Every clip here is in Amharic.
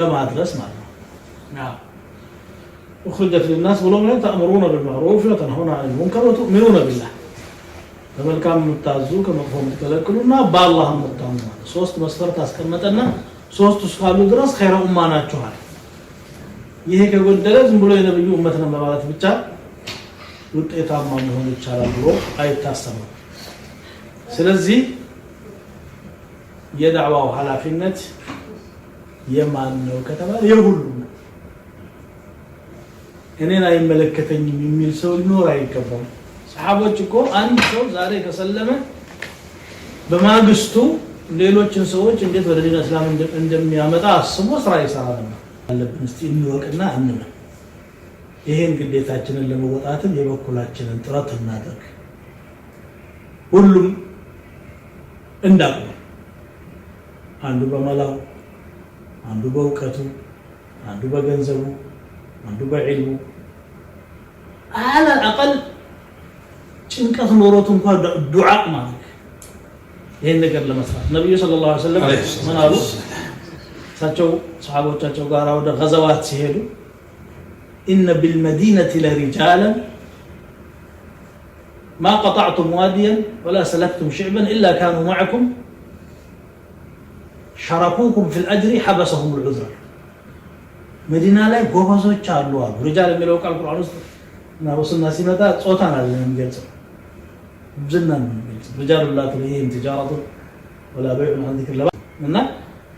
በማድረስ ማለት ነው أخرجت للناس ولو تأمرون بالمعروف وتنهون عن المنكر وتؤمنون بالله فملكام متعزو كما تفهم تكلكلونا بالله متعاملون ሶስት መስፈርት አስቀመጠና ሶስቱ እስካሉ ድረስ ኸይረ ኡማ ናቸዋል ይሄ ከጎደለ ዝም ብሎ የነብዩ ኡመት ነው ማለት ብቻ ውጤታማ መሆን ይቻላል ብሎ አይታሰብም ስለዚህ የዳዕዋው ኃላፊነት የማን ነው ከተባለ የሁሉም እኔን አይመለከተኝም የሚል ሰው ሊኖር አይገባም ሰሃቦች እኮ አንድ ሰው ዛሬ ከሰለመ በማግስቱ ሌሎችን ሰዎች እንዴት ወደ ዲን እስላም እንደሚያመጣ አስቦ ስራ ይሰራል አለብን እስቲ እንወቅና እንመን ይሄን ግዴታችንን ለመወጣትም የበኩላችንን ጥረት እናደርግ ሁሉም እንዳቁ አንዱ በመላው አንዱ በእውቀቱ አንዱ በገንዘቡ አንዱ በዕልሙ على الاقل ጭንቀት ኖሮት እንኳን ዱዓ ማለት ይሄን ነገር ለመስራት ነብዩ ሰለላሁ ዐለይሂ ወሰለም ምን አሉ ሳቸው ሰሃቦቻቸው ጋር ወደ غزوات ሲሄዱ ان بالمدينه لرجالا ما قطعتم واديا ولا سلكتم شعبا الا كانوا معكم شركوكم في الاجر حبسهم العذر مدينه ላይ ጎበዞች አሉ አሉ رجال የሚለው ቃል ቁርአን ውስጥ እና ወስና ሲመጣ ጾታን አይደለም የሚገልጸው ዝናን ነው የሚገልጸው رجال لا تلهيهم تجاره ولا بيع عن ذكر الله እና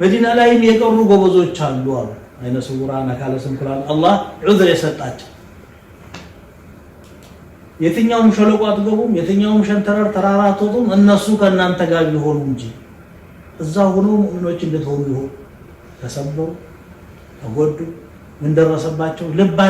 መዲና ላይ የቀሩ ጎበዞች አሉ አሉ አይነ ስውራን አካለ ስንኩላን አላህ ዑዝር የሰጣቸው የትኛውም ሸለቆ አትገቡም የትኛውም ሸንተረር ተራራ አትወጡም እነሱ ከናንተ ጋር ይሆኑ እንጂ እዛው ሆኖ ሙእሚኖች እንደሆኑ ይሆኑ ተሰበሩ ተጎዱ ምን ደረሰባቸው ልባቸው